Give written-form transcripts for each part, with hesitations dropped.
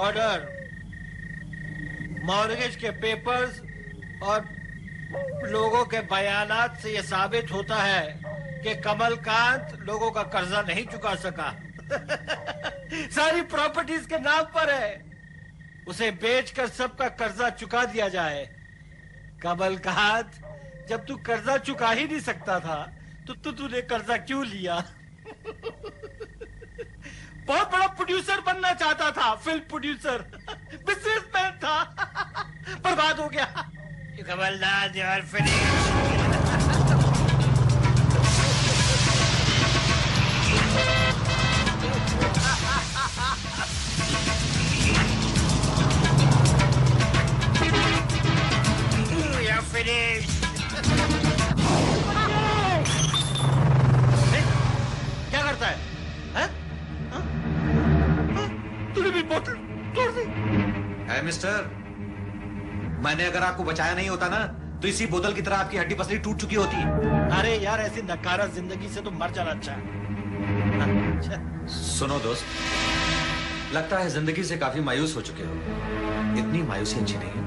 Order. Mortgage के papers और लोगों के बयानात से यह साबित होता है कि कमलकांत लोगों का कर्जा नहीं चुका सका। सारी प्रॉपर्टीज के नाम पर है, उसे बेचकर सबका कर्जा चुका दिया जाए। कमलकांत, जब तू कर्जा चुका ही नहीं सकता था तो तूने कर्जा क्यों लिया? बहुत बड़ा प्रोड्यूसर बनना चाहता था, फिल्म प्रोड्यूसर, बिजनेसमैन था, बर्बाद हो गया। कमलनाथ यार फिनिश। You're finished. क्या करता है? हैं? तूने भी बोतल तोड़ दी? है मिस्टर, मैंने अगर आपको बचाया नहीं होता ना तो इसी बोतल की तरह आपकी हड्डी पसली टूट चुकी होती। अरे यार, ऐसी नकारा जिंदगी से तो मर जाना अच्छा है। सुनो दोस्त, लगता है जिंदगी से काफी मायूस हो चुके हो। इतनी मायूसी अच्छी नहीं है।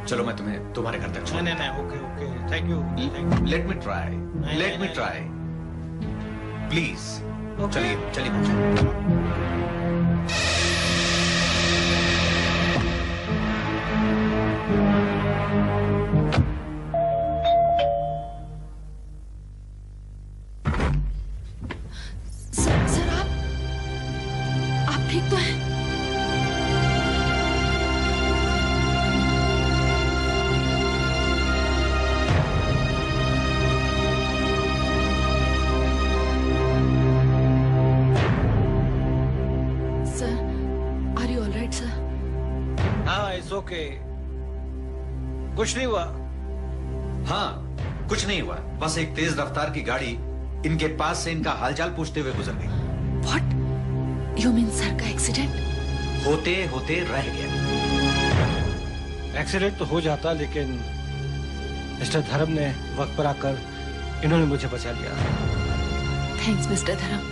चलो मैं तुम्हें तुम्हारे घर तक छोड़। नहीं, okay, thank you. Let me try please. चलिए पहुंचो। सर, आप ठीक तो हैं? ओके, कुछ नहीं हुआ। हाँ, कुछ नहीं हुआ, बस एक तेज रफ्तार की गाड़ी इनके पास से इनका हालचाल पूछते हुए गुजर गई। What? You mean सर का एक्सीडेंट? होते होते रह गया। एक्सीडेंट तो हो जाता, लेकिन मिस्टर धर्म ने वक्त पर आकर इन्होंने मुझे बचा लिया। थैंक्स मिस्टर धर्म,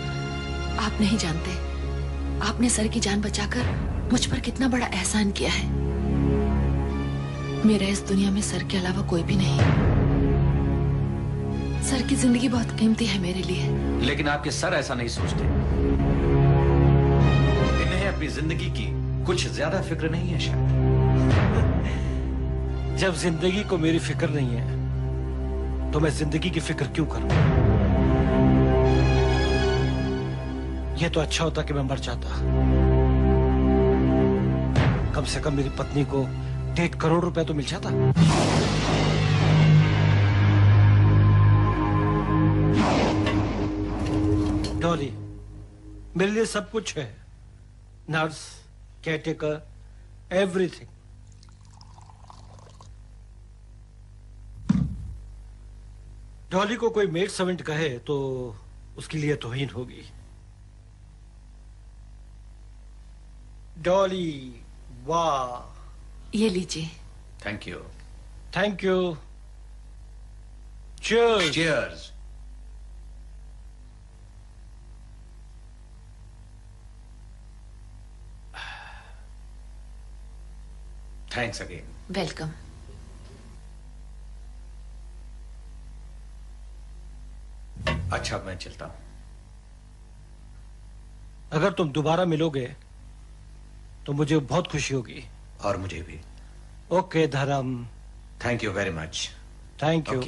आप नहीं जानते आपने सर की जान बचाकर मुझ पर कितना बड़ा एहसान किया है। मेरा इस दुनिया में सर के अलावा कोई भी नहीं। सर की जिंदगी बहुत कीमती है मेरे लिए। लेकिन आपके सर ऐसा नहीं सोचते। इन्हें अपनी जिंदगी की कुछ ज्यादा फिक्र नहीं है शायद। जब जिंदगी को मेरी फिक्र नहीं है तो मैं जिंदगी की फिक्र क्यों करूं? यह तो अच्छा होता कि मैं मर जाता। कम से कम मेरी पत्नी को 1.5 करोड़ रुपए तो मिल जाता। डॉली, मेरे लिए सब कुछ है। Nurse, caretaker, everything. डॉली को कोई मेड सर्वेंट कहे तो उसके लिए तौहीन होगी। डॉली, वाह। ये लीजिए। Thank you. Thank you. Cheers. Cheers. Thanks again. Welcome. अच्छा, मैं चलता हूं। अगर तुम दोबारा मिलोगे तो मुझे बहुत खुशी होगी। और मुझे भी। Okay Dharam. Thank you very much. Thank you.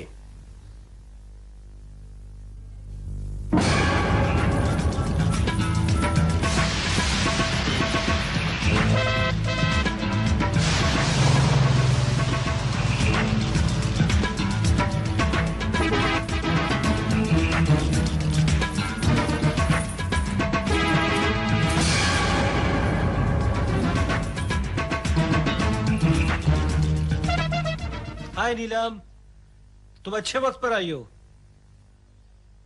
Hi Neelam, तुम अच्छे वक्त पर आई हो।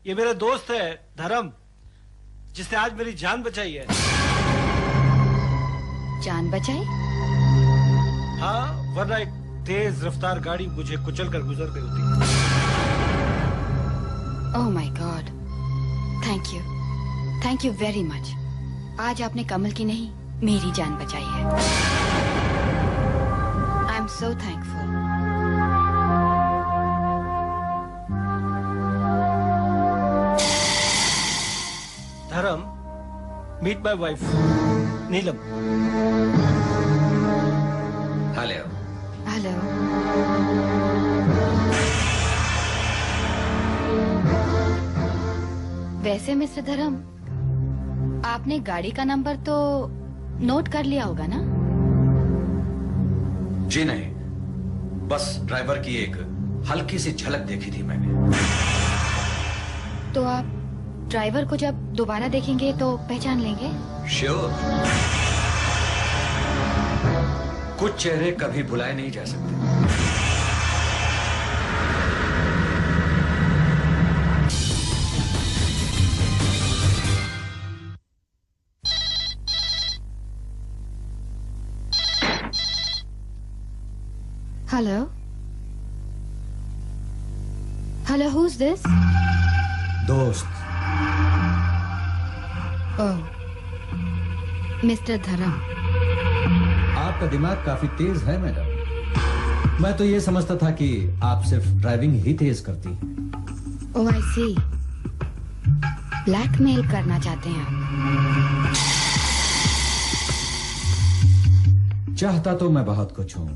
ये मेरा दोस्त है धर्म, जिसने आज मेरी जान बचाई है। जान बचाई? हाँ, वरना एक तेज रफ्तार गाड़ी मुझे कुचल कर गुजर गई होती। Oh my God, thank you very much. आज आपने कमल की नहीं मेरी जान बचाई है। I am so thankful. Dharam, meet my wife Neelam. Hello. Hello. वैसे मिस्टर धर्म, आपने गाड़ी का नंबर तो नोट कर लिया होगा ना? जी नहीं, बस ड्राइवर की एक हल्की सी झलक देखी थी मैंने। तो आप ड्राइवर को जब दोबारा देखेंगे तो पहचान लेंगे? श्योर। कुछ चेहरे कभी भुलाए नहीं जा सकते। Hello. Hello, who is this? दोस्त। ओह, मिस्टर धर्म। आपका दिमाग काफी तेज है मैडम। मैं तो ये समझता था कि आप सिर्फ ड्राइविंग ही तेज करती हैं। ओह, आई सी। ब्लैकमेल करना चाहते हैं आप? चाहता तो मैं बहुत कुछ हूं,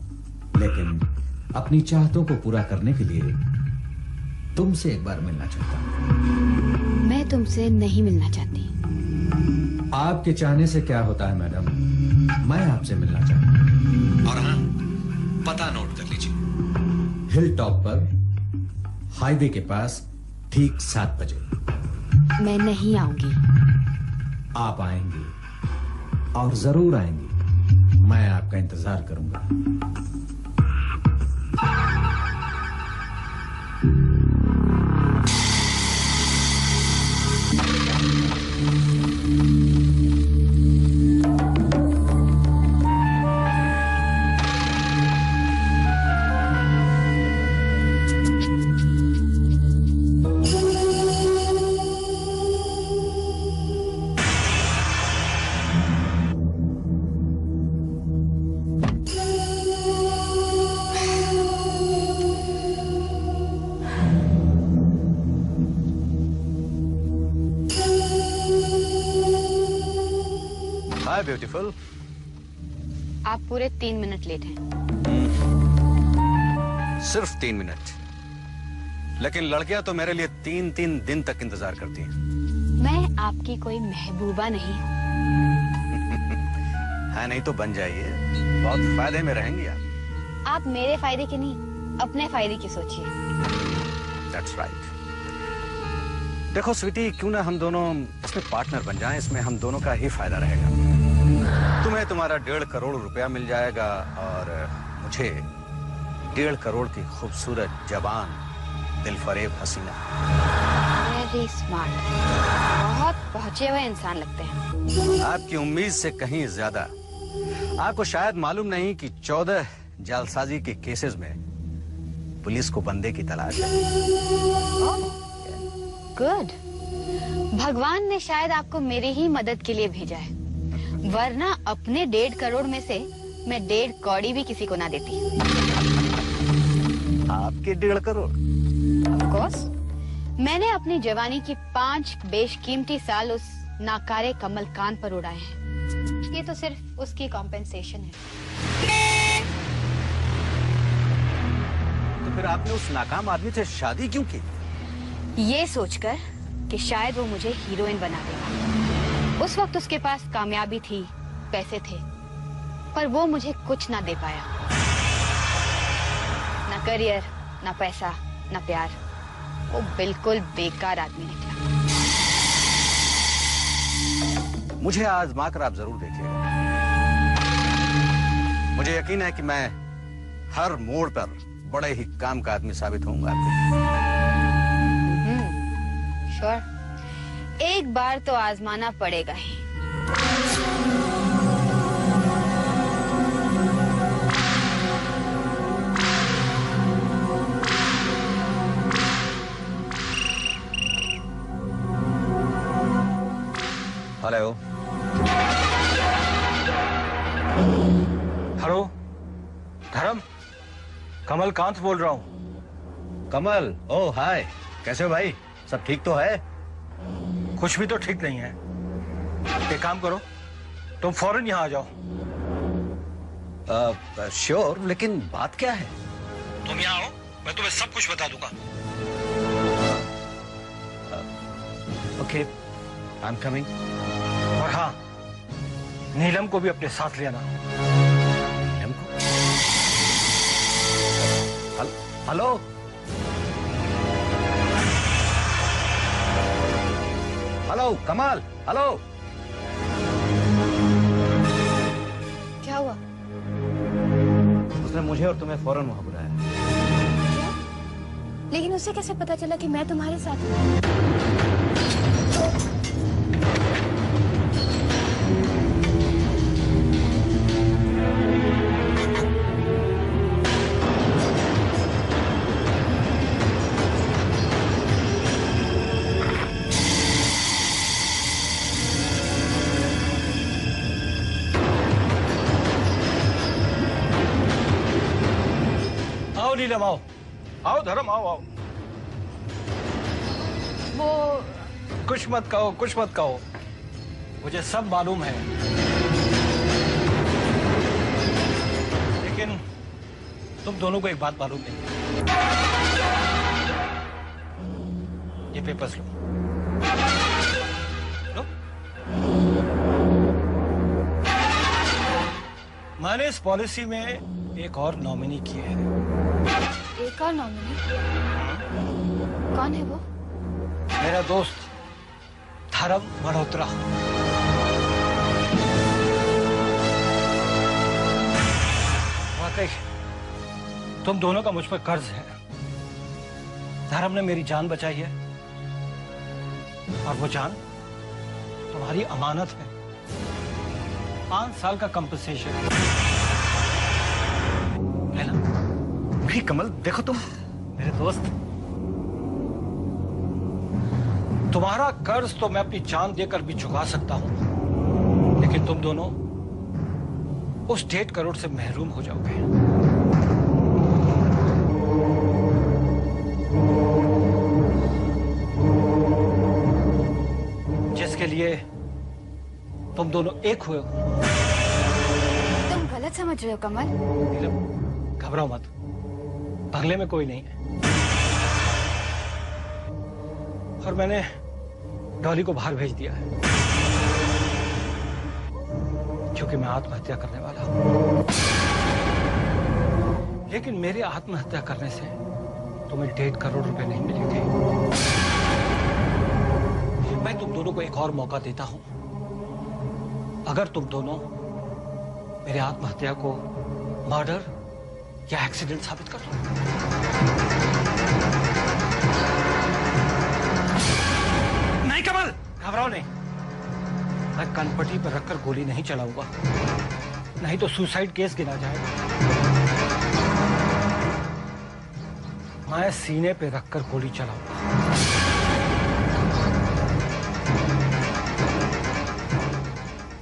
लेकिन अपनी चाहतों को पूरा करने के लिए तुमसे एक बार मिलना चाहता हूं। मैं तुमसे नहीं मिलना चाहती। आपके चाहने से क्या होता है मैडम, मैं आपसे मिलना चाहता हूं। और हाँ, पता नोट कर लीजिए। हिल टॉप पर, हाईवे के पास, ठीक 7 बजे। मैं नहीं आऊंगी। आप आएंगी, और जरूर आएंगी। मैं आपका इंतजार करूंगा। हाय ब्यूटीफुल। आप पूरे 3 मिनट लेट हैं। सिर्फ 3 मिनट, लेकिन लड़कियां तो मेरे लिए 3-3 दिन तक इंतजार करती हैं। मैं आपकी कोई महबूबा नहीं। है नहीं तो बन जाइए, बहुत फायदे में रहेंगी आप। आप मेरे फायदे की नहीं, अपने फायदे की सोचिए। That's right। देखो स्वीटी, क्यों ना हम दोनों इसमें पार्टनर बन जाएं, इसमें हम दोनों का ही फायदा रहेगा। तुम्हें तुम्हारा 1.5 करोड़ रुपया मिल जाएगा और मुझे 1.5 करोड़ की खूबसूरत जवान दिलफरेब हसीना। Very smart. बहुत पहुंचे हुए इंसान लगते हैं। आपकी उम्मीद से कहीं ज्यादा। आपको शायद मालूम नहीं कि 14 जालसाजी के केसेस में पुलिस को बंदे की तलाश है। गुड। भगवान ने शायद आपको मेरी ही मदद के लिए भेजा है, वरना अपने 1.5 करोड़ में से मैं 1.5 कौड़ी भी किसी को ना देती। आपके 1.5 करोड़? Of course, मैंने अपनी जवानी की 5 बेशकीमती साल उस नाकारे कमल कांत पर उड़ाए हैं। ये तो सिर्फ उसकी कॉम्पेंसेशन है। तो फिर आपने उस नाकाम आदमी से शादी क्यों की? ये सोचकर कि शायद वो मुझे हीरोइन बना देगा। उस वक्त उसके पास कामयाबी थी, पैसे थे, पर वो मुझे कुछ ना दे पाया। ना करियर, ना पैसा, ना प्यार। वो बिल्कुल बेकार आदमी निकला। मुझे आजमा कर आप जरूर देखिएगा। मुझे यकीन है कि मैं हर मोड़ पर बड़े ही काम का आदमी साबित होऊंगा आपके। श्योर। एक बार तो आजमाना पड़ेगा ही। हेलो। हेलो धर्म, कमलकांत बोल रहा हूँ। कमल, ओ हाय, कैसे हो भाई? सब ठीक तो है? कुछ भी तो ठीक नहीं है। एक काम करो, तुम फौरन यहाँ आ जाओ। श्योर, लेकिन बात क्या है? तुम यहाँ आओ, मैं तुम्हें सब कुछ बता दूंगा। Okay, I am coming. और हाँ, नीलम को भी अपने साथ ले आना। नीलम को? हेलो? हेलो कमल, हेलो। क्या हुआ? उसने मुझे और तुम्हें फौरन वहां बुलाया। लेकिन उसे कैसे पता चला कि मैं तुम्हारे साथ हूँ? आओ नीलम, आओ आओ धर्म, आओ आओ। वो कुछ मत कहो, कुछ मत कहो, मुझे सब मालूम है। लेकिन तुम दोनों को एक बात मालूम नहीं। ये पेपर्स लो, लो। मैंने इस पॉलिसी में एक और नॉमिनी की है। एक और नॉमिनी? कौन है वो? मेरा दोस्त धर्म मल्होत्रा। वाकई तुम दोनों का मुझ पर कर्ज है। धर्म ने मेरी जान बचाई है और वो जान तुम्हारी अमानत है। 5 साल का कंपनसेशन। भी कमल, देखो तुम मेरे दोस्त, तुम्हारा कर्ज तो मैं अपनी जान देकर भी चुका सकता हूं, लेकिन तुम दोनों उस 1.5 करोड़ से महरूम हो जाओगे। जिसके लिए तुम दोनों एक हुए हो। तुम गलत समझ रहे हो कमल। नीलम, घबराओ मत, बंगले में कोई नहीं है और मैंने डॉली को बाहर भेज दिया है क्योंकि मैं आत्महत्या करने वाला हूं। लेकिन मेरे आत्महत्या करने से तुम्हें 1.5 करोड़ रुपए नहीं मिलेंगे। मैं तुम दोनों को एक और मौका देता हूं। अगर तुम दोनों मेरे आत्महत्या को मर्डर या एक्सीडेंट साबित कर दो। नहीं कमल, घबराओ नहीं। मैं कनपटी पर रखकर गोली नहीं चलाऊंगा, नहीं तो सुसाइड केस गिना जाएगा। मैं सीने पे रखकर गोली चलाऊंगा।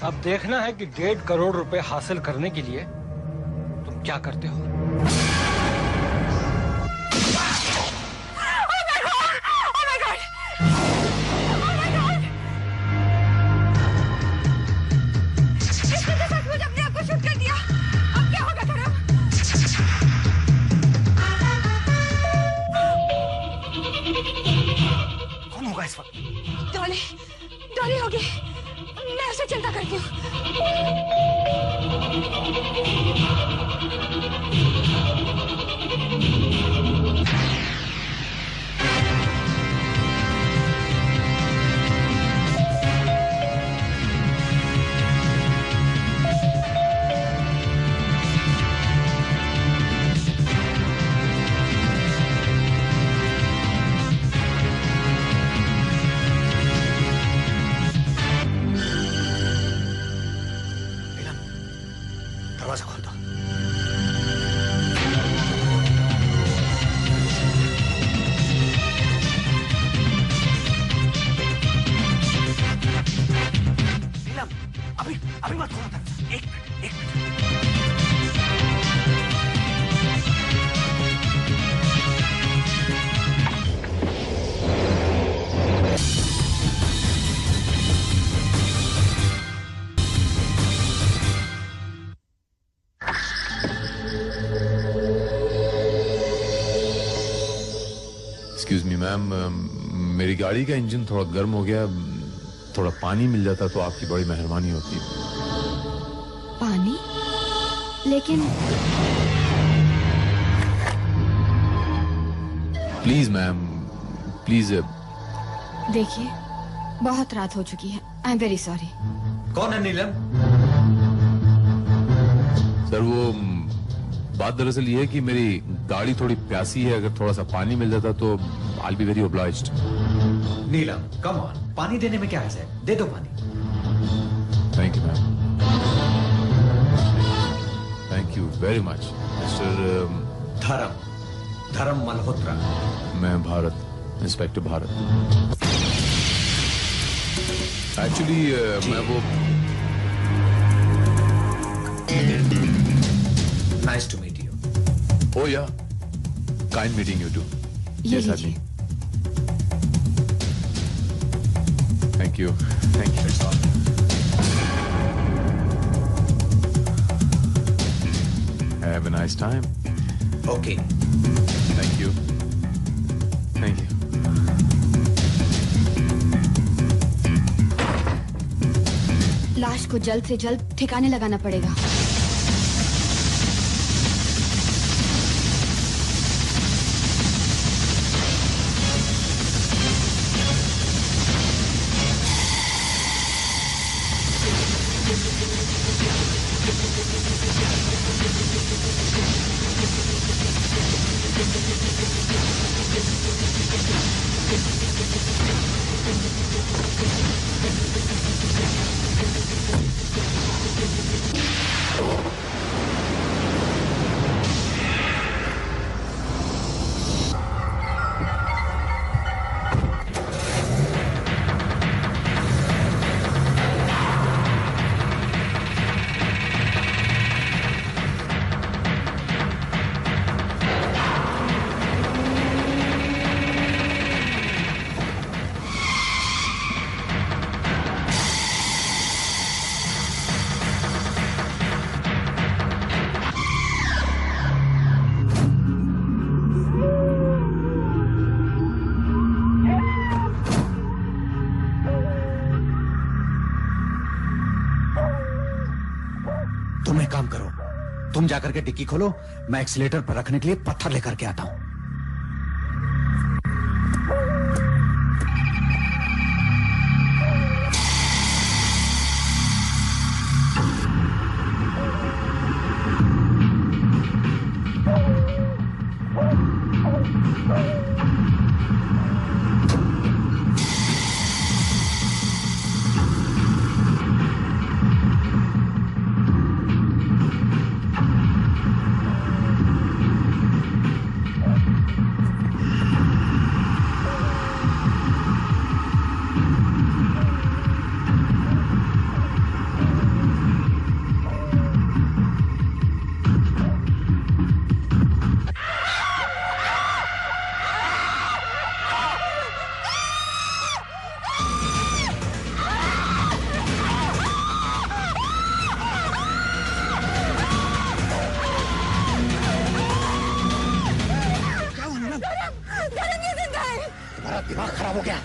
अब देखना है कि 1.5 करोड़ रुपए हासिल करने के लिए तुम क्या करते हो। कौन होगा इस वक्त? डॉली, डॉली होगी। मैं उसे चिंता करती हूँ। दरवाजा खोल दो। नीलम, अभी अभी मत खोलो। एक मिनट, एक मिनट। एक्सक्यूज मी मैम, मेरी गाड़ी का इंजन थोड़ा गर्म हो गया, थोड़ा पानी मिल जाता तो आपकी बड़ी मेहरबानी होती। पानी? लेकिन प्लीज मैम, प्लीज। देखिए, बहुत रात हो चुकी है। I am very sorry. कौन है नीलम? सर वो बात दरअसल ये है कि मेरी गाड़ी थोड़ी प्यासी है, अगर थोड़ा सा पानी मिल जाता तो I be very obliged. Neelam come on, पानी देने में क्या है, दे दो पानी। Thank you ma'am, thank you very much mister Dharam Malhotra. मैं भारत, इंस्पेक्टर भारत। एक्चुअली मैं वो nice to meet you. Oh yeah, kind meeting you too. ये Yes, लीजिए। Thank you. Thank you. It's all. Have a nice time. Okay. Thank you. Thank you. लाश को जल्द से जल्द ठिकाने लगाना पड़ेगा। तुम जाकर के डिक्की खोलो, मैं एक्सीलेटर पर रखने के लिए पत्थर लेकर के आता हूं। दिमाग खराब हो गया।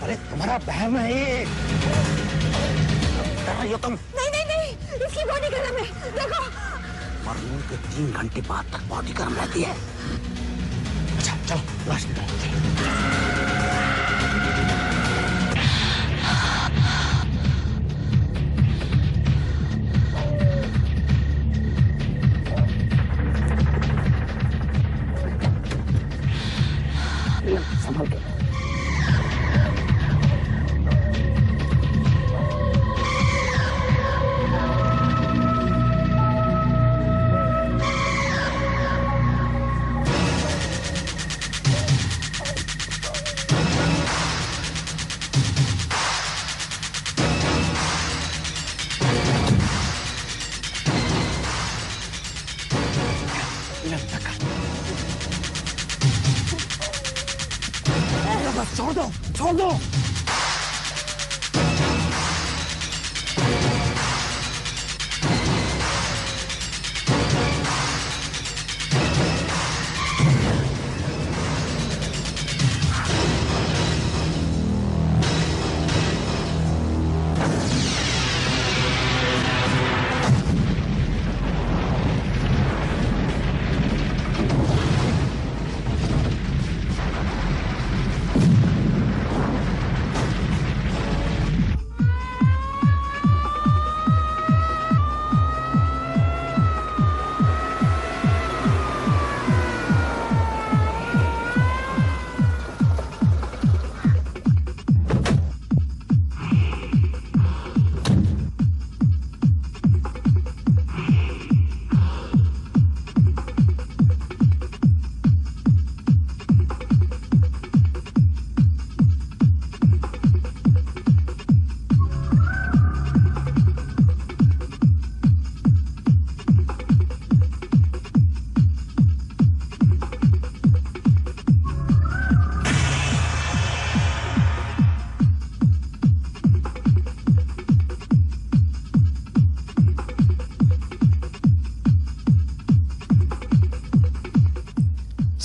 अरे तुम्हारा बहन है ये। कर रही हो तुम? नहीं नहीं नहीं, इसकी बॉडी गर्म है, देखो। मरने के 3 घंटे बाद तक बॉडी गर्म रहती है। अच्छा चलो लाश निकालो। संभल के। बस छोड़ दो, छोड़ दो।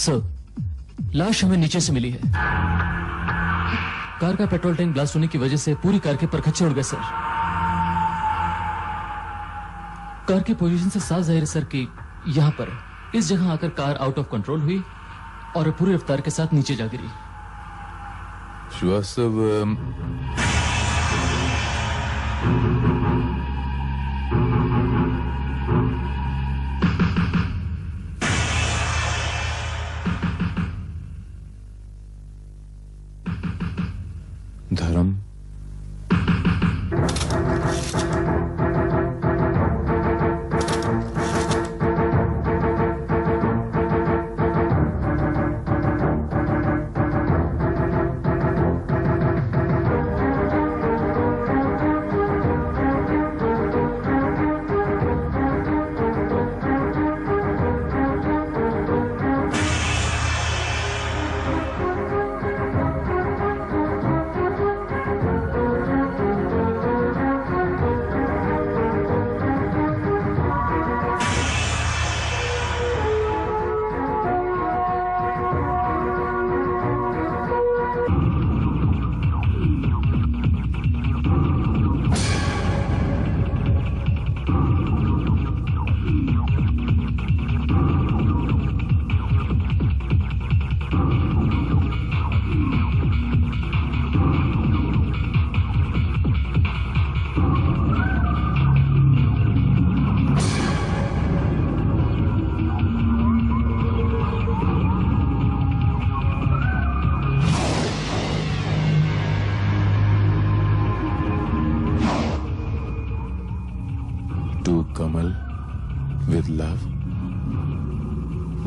सर, लाश हमें नीचे से मिली है। कार का पेट्रोल टैंक ब्लास्ट होने की वजह से पूरी कार के परखच्चे उड़ गए सर। कार की पोजीशन से साफ जाहिर है सर कि यहां पर इस जगह आकर कार आउट ऑफ कंट्रोल हुई और पूरी रफ्तार के साथ नीचे जा गिरी। Shrivastava, Dharm, to Kamal with love,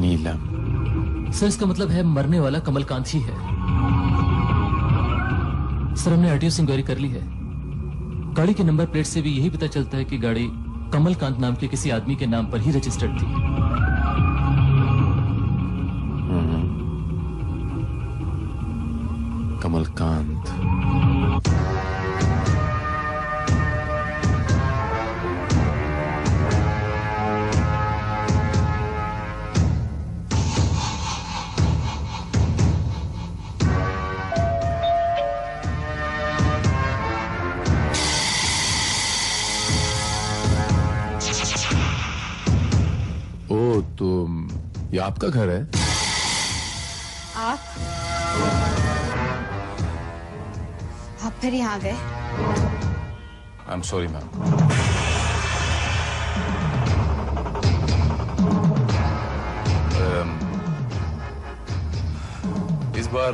Neelam. Sir, इसका मतलब है मरने वाला कमलकांत ही है। सर, हमने आरटीओ से इंक्वायरी कर ली है। गाड़ी के नंबर प्लेट से भी यही पता चलता है कि गाड़ी कमलकांत नाम के किसी आदमी के नाम पर ही रजिस्टर्ड थी। कमलकांत। ओ, तो ये आपका घर है? आप फिर यहाँ गए? I am sorry ma'am. इस बार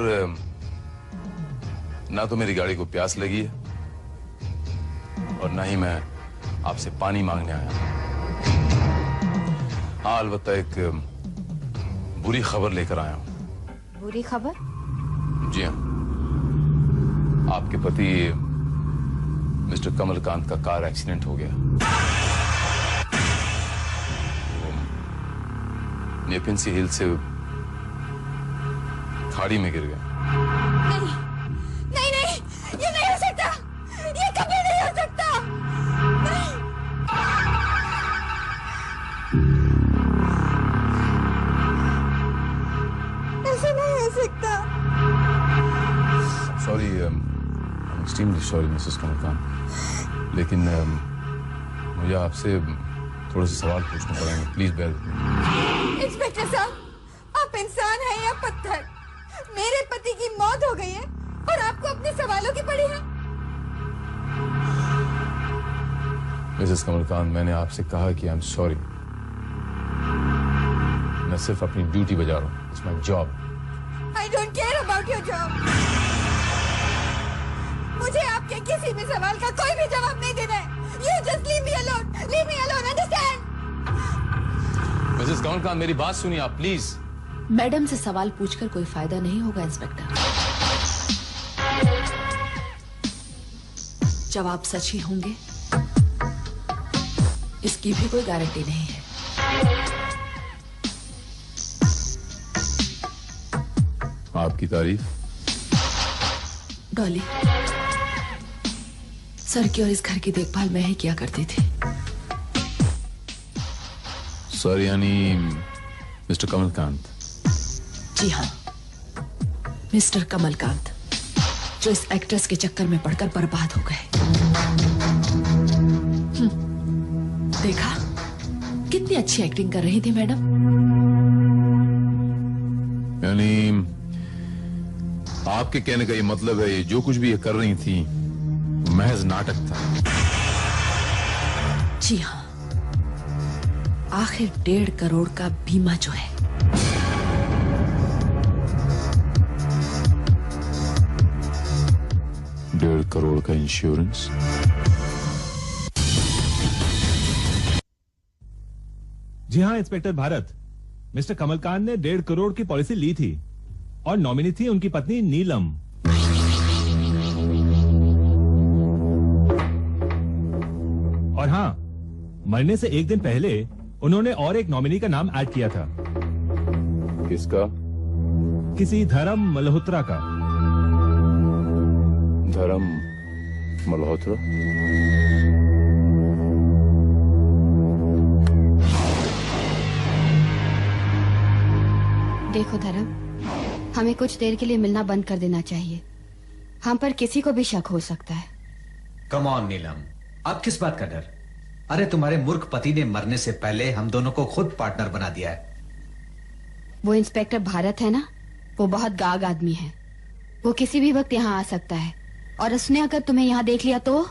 ना तो मेरी गाड़ी को प्यास लगी है और ना ही मैं आपसे पानी मांगने आया। हाँ, अलबत्ता एक बुरी खबर लेकर आया हूं। बुरी खबर? जी हाँ, आपके पति मिस्टर कमलकांत का कार एक्सीडेंट हो गया। नेपिन सी हिल से खाड़ी में गिर गया। नहीं, नहीं, नहीं, ये नहीं हो सकता, ये कभी नहीं हो सकता। नहीं। ऐसा नहीं हो सकता। Sorry, extremely sorry Mrs Kamalkant, लेकिन मुझे आपसे थोड़े से सवाल पूछने पड़ेंगे। Please bear with me. Inspector साहब, आप इंसान हैं या पत्थर? मेरे पति की मौत हो गई है और आपको अपने सवालों की पड़ी है। मिसेस कमलकांत, मैंने आपसे कहा कि आई एम सॉरी। मैं सिर्फ अपनी ड्यूटी बजा रहा हूँ। It's my job. I don't care about your job. मुझे आपके किसी भी सवाल का कोई भी जवाब नहीं देना है। You just leave me alone. Leave me alone. Understand? Mrs Kamalkant, मेरी बात सुनिए आप प्लीज। मैडम से सवाल पूछकर कोई फायदा नहीं होगा इंस्पेक्टर। जवाब सच ही होंगे, इसकी भी कोई गारंटी नहीं है। आपकी तारीफ? डॉली, सर की और इस घर की देखभाल मैं ही किया करती थी। सर यानी मिस्टर कमलकांत? जी हाँ, मिस्टर कमलकांत, जो इस एक्ट्रेस के चक्कर में पड़कर बर्बाद हो गए। देखा कितनी अच्छी एक्टिंग कर रही थी मैडम। यानी आपके कहने का ये मतलब है, ये जो कुछ भी ये कर रही थी महज नाटक था? जी हाँ, आखिर 1.5 करोड़ का बीमा जो है, $1.5 करोड़ का इंश्योरेंस। जी हाँ इंस्पेक्टर भारत, मिस्टर कमलकांत ने 1.5 करोड़ की पॉलिसी ली थी और नॉमिनी थी उनकी पत्नी नीलम। और हाँ, मरने से एक दिन पहले उन्होंने और एक नॉमिनी का नाम ऐड किया था। किसका? किसी धर्म मल्होत्रा का। धर्म मल्होत्रा? देखो धर्म, हमें कुछ देर के लिए मिलना बंद कर देना चाहिए। हम पर किसी को भी शक हो सकता है। कम ऑन नीलम, अब किस बात का डर? अरे तुम्हारे मूर्ख पति ने मरने से पहले हम दोनों को खुद पार्टनर बना दिया है। वो इंस्पेक्टर भारत है ना, वो बहुत गाग आदमी है। वो किसी भी वक्त यहाँ आ सकता है, और उसने अगर तुम्हें यहाँ देख लिया तो?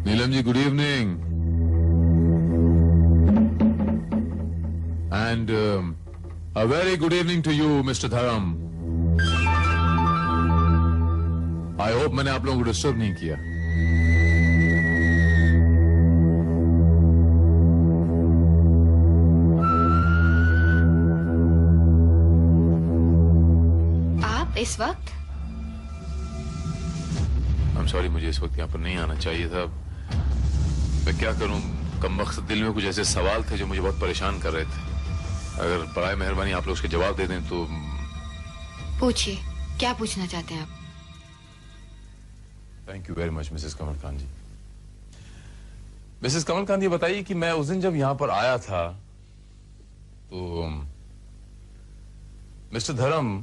Neelam ji, good evening. And a very good evening to you, Mr. Dharam. I hope मैंने आप लोगों को डिस्टर्ब नहीं किया। आप इस वक्त? I'm sorry, मुझे इस वक्त यहाँ पर नहीं आना चाहिए था। मैं क्या करूं, कम वक्त दिल में कुछ ऐसे सवाल थे जो मुझे बहुत परेशान कर रहे थे। अगर बराए मेहरबानी आप लोग उसके जवाब दे दें तो। पूछिए, क्या पूछना चाहते हैं आप? Thank you very much Mrs Kamalkant ji. Mrs Kamalkant, ये बताइए कि मैं उस दिन जब यहां पर आया था तो मिस्टर धर्म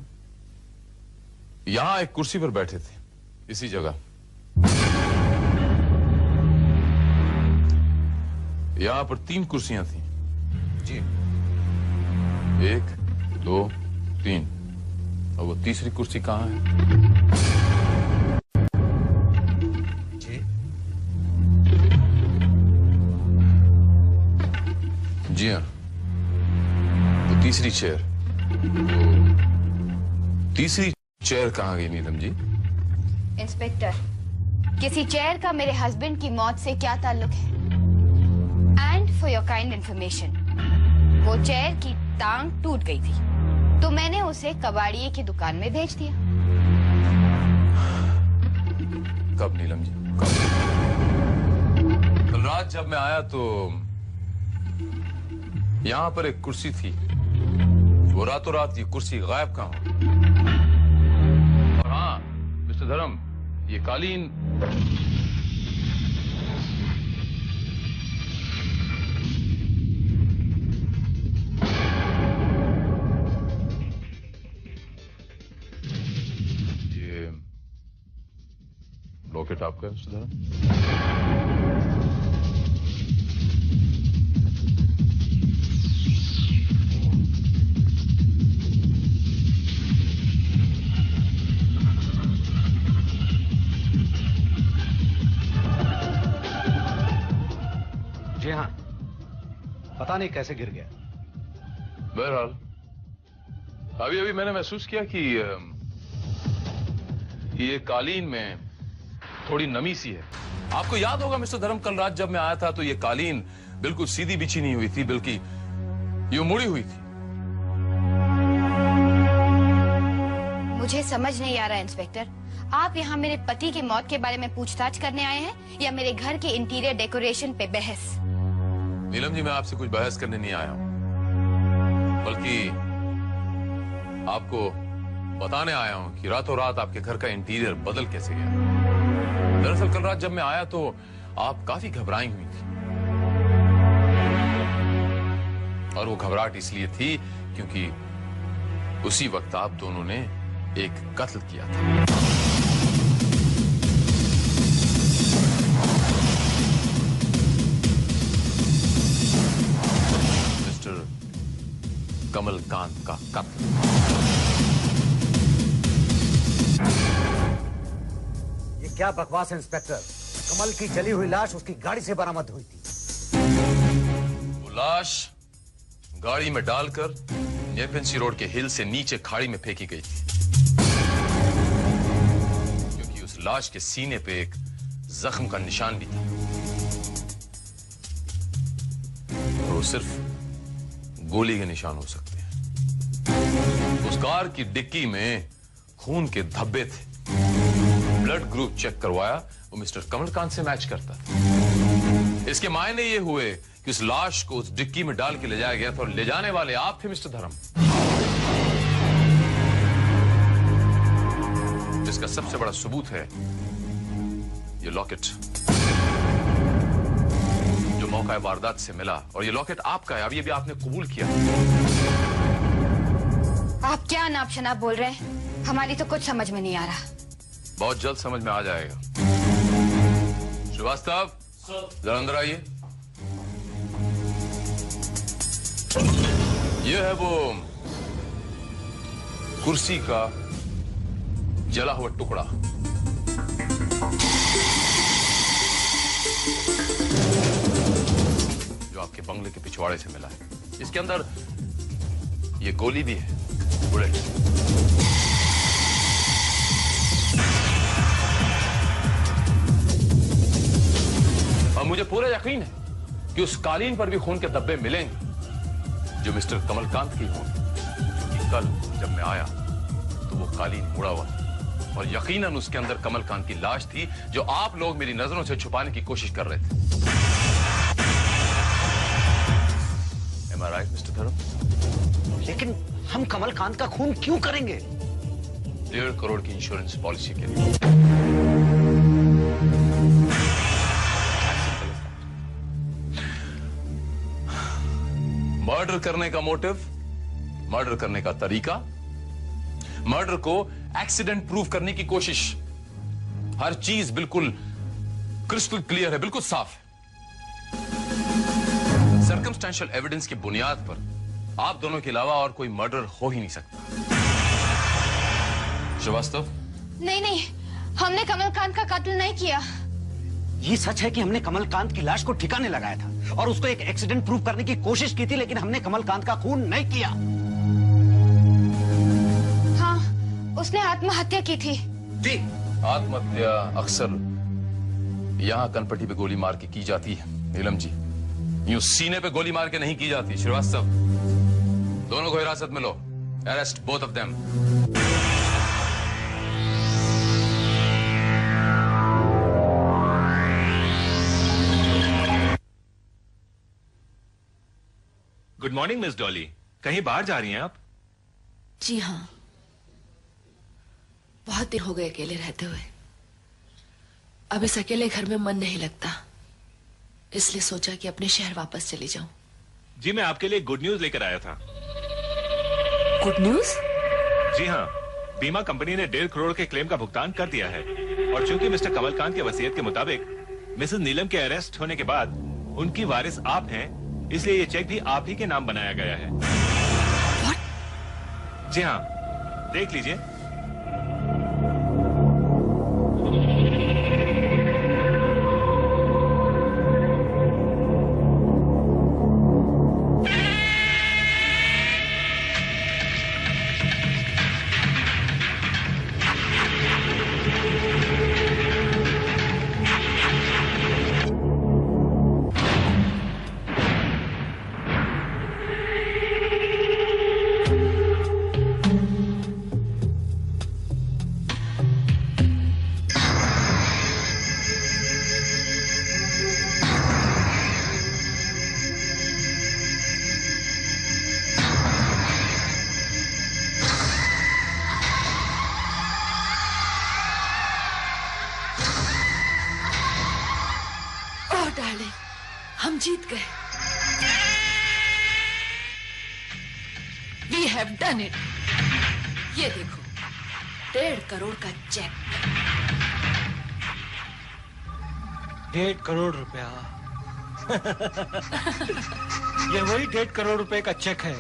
यहां एक कुर्सी पर बैठे थे, इसी जगह। यहां पर 3 कुर्सियां थी। जी। 1, 2, 3। और वो तीसरी कुर्सी कहाँ है? जी। जी हाँ, वो तीसरी चेयर। तीसरी चेयर कहाँ गई नीलम जी? इंस्पेक्टर, किसी चेयर का मेरे हस्बैंड की मौत से क्या ताल्लुक है? And for your kind information, वो चेयर की टांग टूट गई थी, तो मैंने उसे कबाड़िए की दुकान में भेज दिया। कब नीलम जी, कब? कल रात जब मैं आया तो यहां पर एक कुर्सी थी, वो रातों रात ये कुर्सी गायब कहां हो? और हाँ मिस्टर धर्म, ये कालीन लॉकेट आपका है सुधार? जी हाँ, पता नहीं कैसे गिर गया। बहरहाल अभी अभी मैंने महसूस किया कि ये कालीन में थोड़ी नमी सी है। आपको याद होगा मिस्टर धर्म, कल रात जब मैं आया था तो ये कालीन बिल्कुल सीधी बिछी नहीं हुई थी, बल्कि ये मुड़ी हुई थी। मुझे समझ नहीं आ रहा इंस्पेक्टर, आप यहाँ मेरे पति की मौत के बारे में पूछताछ करने आए हैं या मेरे घर के इंटीरियर डेकोरेशन पे बहस? नीलम जी, मैं आपसे कुछ बहस करने नहीं आया हूं, बल्कि आपको बताने आया हूं कि रातों रात आपके घर का इंटीरियर बदल कैसे गया। दरअसल कल रात जब मैं आया तो आप काफी घबराई हुई थी। और वो घबराहट इसलिए थी क्योंकि उसी वक्त आप दोनों ने एक कत्ल किया था। मिस्टर कमलकांत का कत्ल। ये क्या बकवास है इंस्पेक्टर? कमल की जली हुई लाश उसकी गाड़ी से बरामद हुई थी। वो लाश गाड़ी में डालकर नेपेंसी रोड के हिल से नीचे खाड़ी में फेंकी गई थी, क्योंकि उस लाश के सीने पे एक जख्म का निशान भी था। वो सिर्फ गोली के निशान हो सकते हैं। उस कार की डिक्की में खून के धब्बे थे। ब्लड ग्रुप चेक करवाया, वो मिस्टर कमलकांत से मैच करता था। इसके मायने ये हुए कि उस लाश को उस डिक्की में डाल के ले जाया गया था और ले जाने वाले आप थे मिस्टर धर्म। इसका सबसे बड़ा सबूत है ये लॉकेट जो मौका वारदात से मिला, और ये लॉकेट आपका है। अब ये भी आपने कबूल किया। आप क्या नाप शनाप बोल रहे हैं? हमारी तो कुछ समझ में नहीं आ रहा। बहुत जल्द समझ में आ जाएगा। श्रीवास्तव, जरा अंदर आइए। यह है वो कुर्सी का जला हुआ टुकड़ा जो आपके बंगले के पिछवाड़े से मिला है। इसके अंदर ये गोली भी है, बुलेट। और मुझे पूरा यकीन है कि उस कालीन पर भी खून के धब्बे मिलेंगे जो मिस्टर कमलकांत की होंगी, क्योंकि कल जब मैं आया तो वो कालीन मुड़ा हुआ था और यकीनन उसके अंदर कमलकांत की लाश थी जो आप लोग मेरी नजरों से छुपाने की कोशिश कर रहे थे। Am I right, मिस्टर धर्म? लेकिन हम कमलकांत का खून क्यों करेंगे? 1.5 करोड़ की इंश्योरेंस पॉलिसी के लिए। मर्डर करने का मोटिव, मर्डर करने का तरीका, मर्डर को एक्सीडेंट प्रूव करने की कोशिश, हर चीज बिल्कुल क्रिस्टल क्लियर है, बिल्कुल साफ है। सर्कमस्टेंशियल एविडेंस की बुनियाद पर आप दोनों के अलावा और कोई मर्डर हो ही नहीं सकता। श्रीवास्तव? नहीं, हमने कमलकांत का कत्ल नहीं किया। ये सच है कि हमने कमलकांत की लाश को ठिकाने लगाया था और उसको एक एक्सीडेंट प्रूव करने की कोशिश की थी, लेकिन हमने कमलकांत का खून नहीं किया। हाँ, उसने आत्महत्या की थी। जी। आत्महत्या अक्सर यहाँ कनपट्टी पे गोली मार के की जाती है नीलम जी, यूं सीने पे गोली मार के नहीं की जाती। श्रीवास्तव, दोनों को हिरासत में लो। Arrest both of them. Good morning miss Dolly, कहीं बाहर जा रही हैं आप? जी हाँ, बहुत दिन हो गए अकेले रहते हुए। अब इस अकेले घर में मन नहीं लगता, इसलिए सोचा कि अपने शहर वापस चली जाऊं। जी, मैं आपके लिए गुड न्यूज लेकर आया था। Good news? जी हाँ, बीमा कंपनी ने 1.5 करोड़ के क्लेम का भुगतान कर दिया है, और चूंकि मिस्टर कमलकांत के वसीयत के मुताबिक मिसेस नीलम के अरेस्ट होने के बाद उनकी वारिस आप हैं, इसलिए ये चेक भी आप ही के नाम बनाया गया है। What? जी हाँ, देख लीजिए। हम जीत गए। We have done it. ये देखो, 1.5 करोड़ का चेक। 1.5 करोड़ रुपया। ये वही 1.5 करोड़ रुपए का चेक है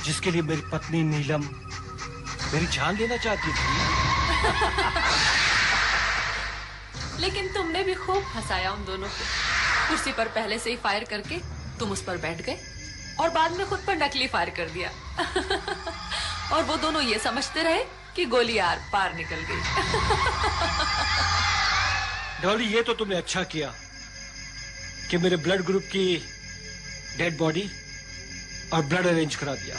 जिसके लिए मेरी पत्नी नीलम मेरी जान लेना चाहती थी। लेकिन तुमने भी खूब फंसाया उन दोनों को। कुर्सी पर पहले से ही फायर करके तुम उस पर बैठ गए और बाद में खुद पर नकली फायर कर दिया। और वो दोनों ये समझते रहे कि गोली आर पार निकल गई। डॉली, ये तो तुमने अच्छा किया कि मेरे ब्लड ग्रुप की डेड बॉडी और ब्लड अरेंज करा दिया,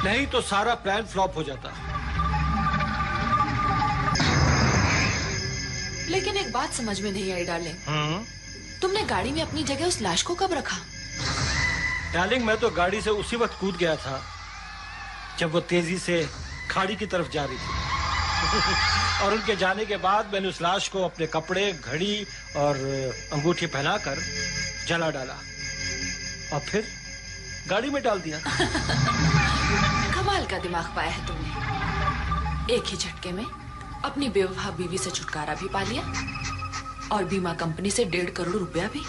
नहीं तो सारा प्लान फ्लॉप हो जाता। लेकिन एक बात समझ में नहीं आई डार्लिंग, तुमने गाड़ी में अपनी जगह उस लाश को कब रखा? डार्लिंग, मैं तो गाड़ी से उसी वक्त कूद गया था जब वो तेजी से खाड़ी की तरफ जा रही थी। और उनके जाने के बाद मैंने उस लाश को अपने कपड़े, घड़ी और अंगूठी पहनाकर जला डाला और फिर गाड़ी में डाल दिया। कमाल का दिमाग पाया है तुमने। एक ही झटके में अपनी बेवफा बीवी से छुटकारा भी पा लिया और बीमा कंपनी से 1.5 करोड़ रुपया भी।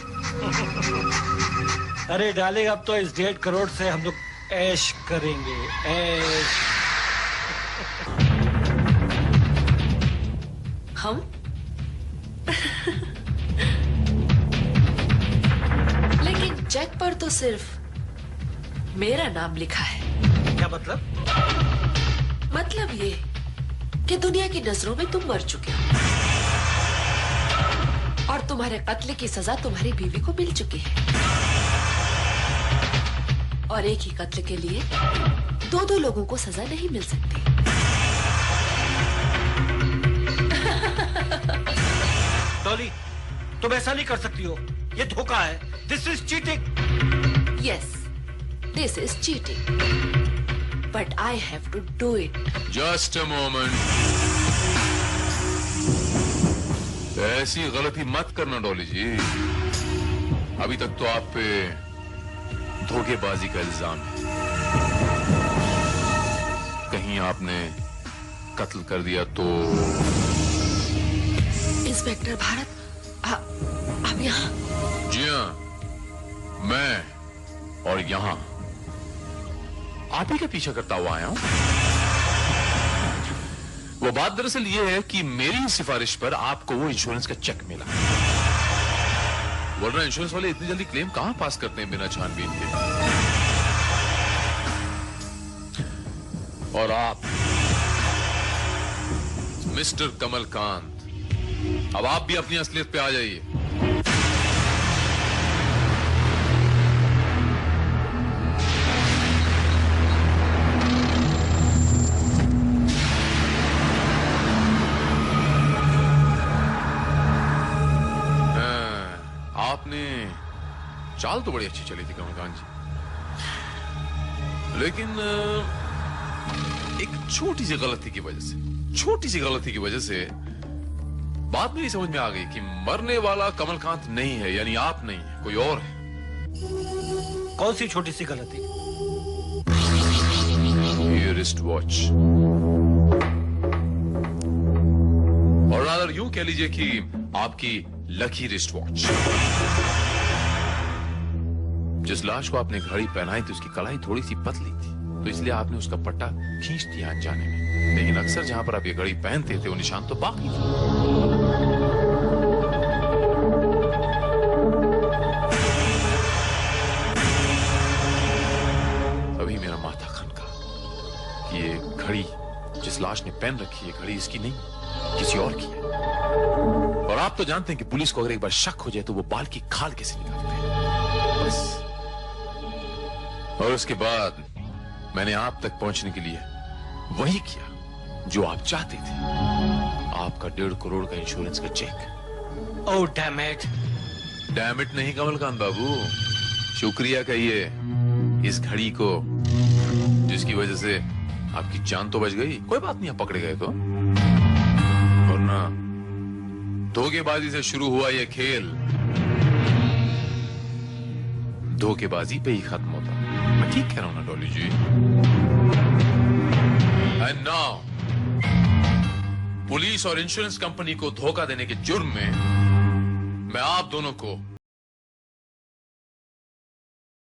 अरे डार्लिंग, अब तो इस 1.5 करोड़ से हम लोग ऐश करेंगे, ऐश। हम? लेकिन चेक पर तो सिर्फ मेरा नाम लिखा है। क्या मतलब? मतलब ये कि दुनिया की नजरों में तुम मर चुके हो और तुम्हारे कत्ल की सजा तुम्हारी बीवी को मिल चुकी है। और एक ही कत्ल के लिए 2 लोगों को सजा नहीं मिल सकती। डॉली, तुम ऐसा नहीं कर सकती हो, ये धोखा है। This is cheating. Yes, this is cheating, but I have to do it. Just a moment. ऐसी गलती मत करना डॉली जी। अभी तक तो आप पे धोखेबाजी का इल्जाम है। कहीं आपने कत्ल कर दिया तो? इंस्पेक्टर भारत, आप यहाँ? जी हाँ, मैं और यहाँ आप ही का पीछा करता हुआ आया हूं। वो बात दरअसल ये है कि मेरी सिफारिश पर आपको वो इंश्योरेंस का चेक मिला, वरना इंश्योरेंस वाले इतनी जल्दी क्लेम कहां पास करते हैं बिना छानबीन के। और आप मिस्टर कमलकांत, अब आप भी अपनी असलियत पे आ जाइए। आपने चाल तो बड़ी अच्छी चली थी कमलकांत जी, लेकिन एक छोटी सी गलती की वजह से बात मेरी समझ में आ गई कि मरने वाला कमलकांत नहीं है, यानी आप नहीं है, कोई और है। कौन सी छोटी सी गलती? ये रिस्ट वॉच, और रादर यूं कह लीजिए कि आपकी लकी रिस्ट वॉच। जिस लाश को आपने घड़ी पहनाई थी उसकी कलाई थोड़ी सी पतली थी, तो इसलिए आपने उसका पट्टा खींच दिया अनजाने में। लेकिन अक्सर जहां पर आप ये घड़ी पहनते थे वो निशान तो बाकी थे। अभी मेरा माथा खनका कि ये घड़ी जिस लाश ने पहन रखी है, घड़ी इसकी नहीं, किसी और की है। और आप तो जानते हैं कि पुलिस को अगर एक बार शक हो जाए तो वो बाल की खाल कैसे निकालते हैं। बस। और उसके बाद मैंने आप तक पहुंचने के लिए वही किया जो आप चाहते थे, आपका 1.5 करोड़ का इंश्योरेंस का check. Oh damn it. Damn it नहीं कमलकांत बाबू, शुक्रिया कहिए इस घड़ी को जिसकी वजह से आपकी जान तो बच गई। कोई बात नहीं, आप पकड़े गए तो, वरना धोखेबाजी से शुरू हुआ ये खेल धोखेबाजी पे ही खत्म होता। मैं ठीक कह रहा हूं ना डॉली जी? एंड नाउ पुलिस और इंश्योरेंस कंपनी को धोखा देने के जुर्म में मैं आप दोनों को